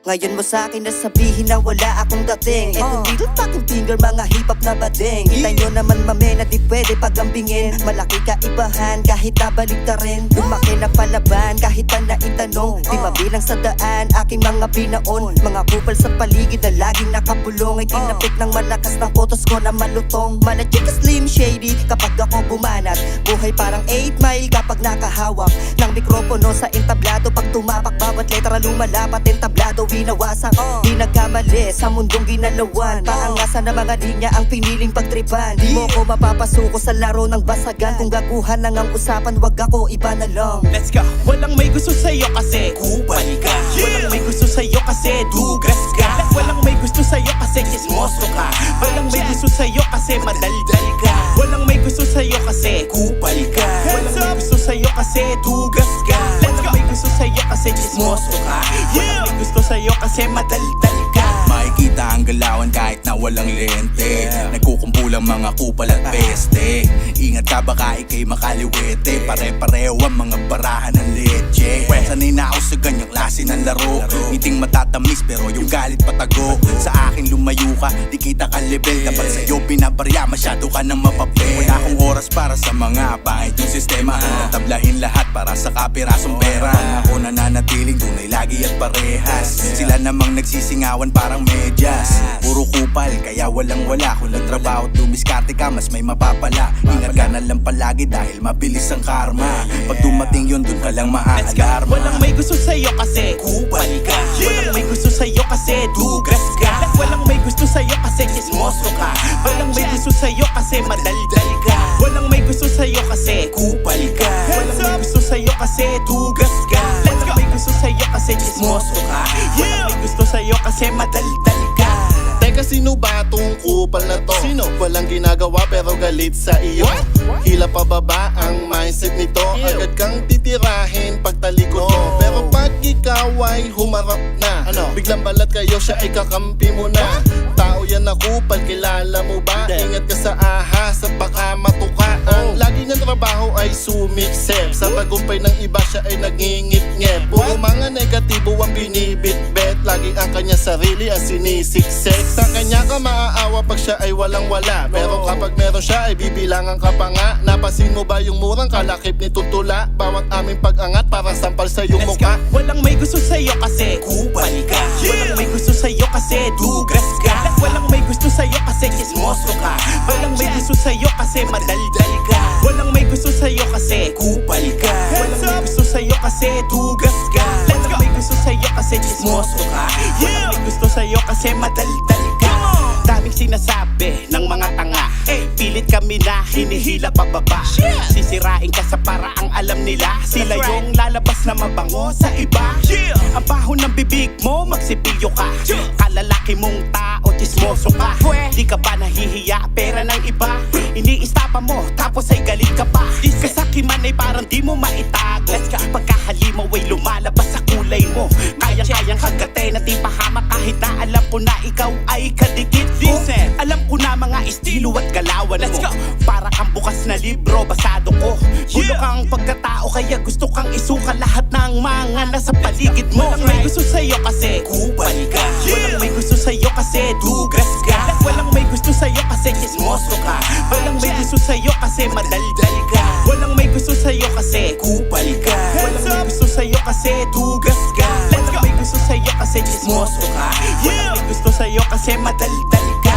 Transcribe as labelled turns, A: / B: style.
A: Ngayon mo sa'kin nasabihin na wala akong dating. Eto dito fucking finger, mga hip-hop na bading. Kita nyo naman mame na di pwede pagambingin. Malaki kaibahan kahit nabalik ka rin. Lumaki na palaban kahit pa naitanong. Di mabilang sa daan aking mga binaon. Mga kupal sa paligid na laging nakapulong. Ay kinapit ng malakas ng utos ko na malutong. Managing ka slim shady kapag ako bumanat. Buhay parang 8 mile kapag nakahawak ng mikropono sa entablado. Pag tumapak bawat letra lumalapat entablado. Winawasak, di nagkamali sa mundong ginalawan. Paangasan na mga linya ang piniling pagtripan. Di mo ko mapapasuko sa laro ng basagan. Kung gaguhan lang ang usapan, wag ako iba na lang.
B: Let's go! Walang may gusto sa'yo kasi kupal ka. Walang may gusto sa'yo kasi dugas ka. Walang may gusto sa'yo kasi chismoso ka. Walang may gusto sa'yo kasi madaldal ka. Walang may gusto sa'yo kasi kupal ka. Walang may gusto sa'yo kasi dugas ka. Walang may gusto sa'yo kasi chismoso ka. Walang may gusto sa'yo kasi madaldal ka.
C: Makikita ang galawan kahit na walang lente. Nagkukumpulang mga kupal at peste. Ingat ka baka ikay makaliwete. Pare-pareho ang mga barahan ng leche. Sanay na ako sa ganyang klase ng laro. Ngiting matatamis pero yung galit patago. Sa akin lumayo ka, di kita ka-level. Kapag sa'yo binabarya, masyado ka nang mapapel. Wala akong oras para sa mga pangit yung sistema. Tablahin lahat para sa kapirasong pera. Ako nananatiling tunay lagi at parehas. Sila namang nagsisingawan parang medyas. Puro kupal, kaya walang wala. Kung nagtrabaho at dumiskarte ka, mas may mapapala. Ingat ka na lang palagi dahil mabilis ang karma. Pag dumating yun, dun ka lang maaalarma.
B: Walang may gusto sa'yo kasi kupal ka. Walang may gusto sa'yo kasi dugas ka. Walang may gusto sa'yo kasi chismoso ka. Walang may gusto sa'yo kasi madaldal ka. Walang may gusto sa'yo kasi kupal ka. Walang may gusto sa'yo kasi dugas ka. Walang may gusto sa'yo kasi chismoso ka. Walang may gusto sa'yo kasi madaldal ka.
D: Teka, sino ba tong kupal na to? Sino? Walang ginagawa pero galit sa iyo. Hila pababa ang mindset nito. Agad kang titirahin pag talikod mo. Pero pag ikaw ay humarap na, biglang balat kayo, siya ay kakampi mo na. Tao yan na kupal, kilala mo ba? Ingat ka sa ahas at baka matuka. Ang lagi niyang trabaho ay sumiksep. Sa tagumpay ng iba siya ay nangingit-ngep. Puro mga negatibo ang binibitbet. Lagi ang kanya sarili ang sinisiksek. Sa kanya ka maaawa pag siya ay walang-wala. Pero kapag meron siya ay bibilangan ka pa nga. Napasin mo ba yung murang kalakip ni Tutula? Bawat aming pag-angat para sampal sa iyong mukha.
B: Walang may gusto sa'yo kasi kupal ka. Walang may gusto sa'yo kasi dugas ka. Walang may gusto sa'yo kasi chismoso ka. Walang may gusto sa'yo kasi madaldal ka. Walang may gusto sa'yo kasi kupal ka. Walang may gusto sa'yo kasi dugas ka. Walang may gusto sa'yo kasi chismoso ka. Walang may gusto sa'yo kasi madaldal ka. Daming sinasabi ng mga tanga, pilit kami na hinihila pababa. Sisirain ka sa paraang alam nila. Sila yung lalabas na mabango sa iba. Ang baho ng bibig mo, magsipilyo ka. Kalalaki mong tao, chismoso ka. Di ka ba nahihiya, pera ng iba? Iniistapa mo, tapos ay galit ka pa. Kasakiman ay parang di mo maitago. Pagkahalimaw ay lumalabas sa kulay mo. Kayang-kayang hagatin at ipahamak kahit na alam ko na ikaw ay kadikit ko. Alam ko na mga estilo at galawan mo. Para kang bukas na libro, basado ko. Gulo kang pagkatao kaya gusto kang isuka lahat ng mga nasa paligid mo. Walang may gusto sa'yo kasi kupal ka. Walang may gusto sa'yo kasi dugas ka. Walang may gusto sa'yo kasi chismoso ka. Walang may gusto sa'yo kasi madaldal ka. Walang may gusto sa'yo kasi kupal ka. Walang may gusto sa'yo kasi dugas ka. Walang may gusto sa'yo kasi chismoso ka. Walang may gusto sa'yo kasi madaldal ka.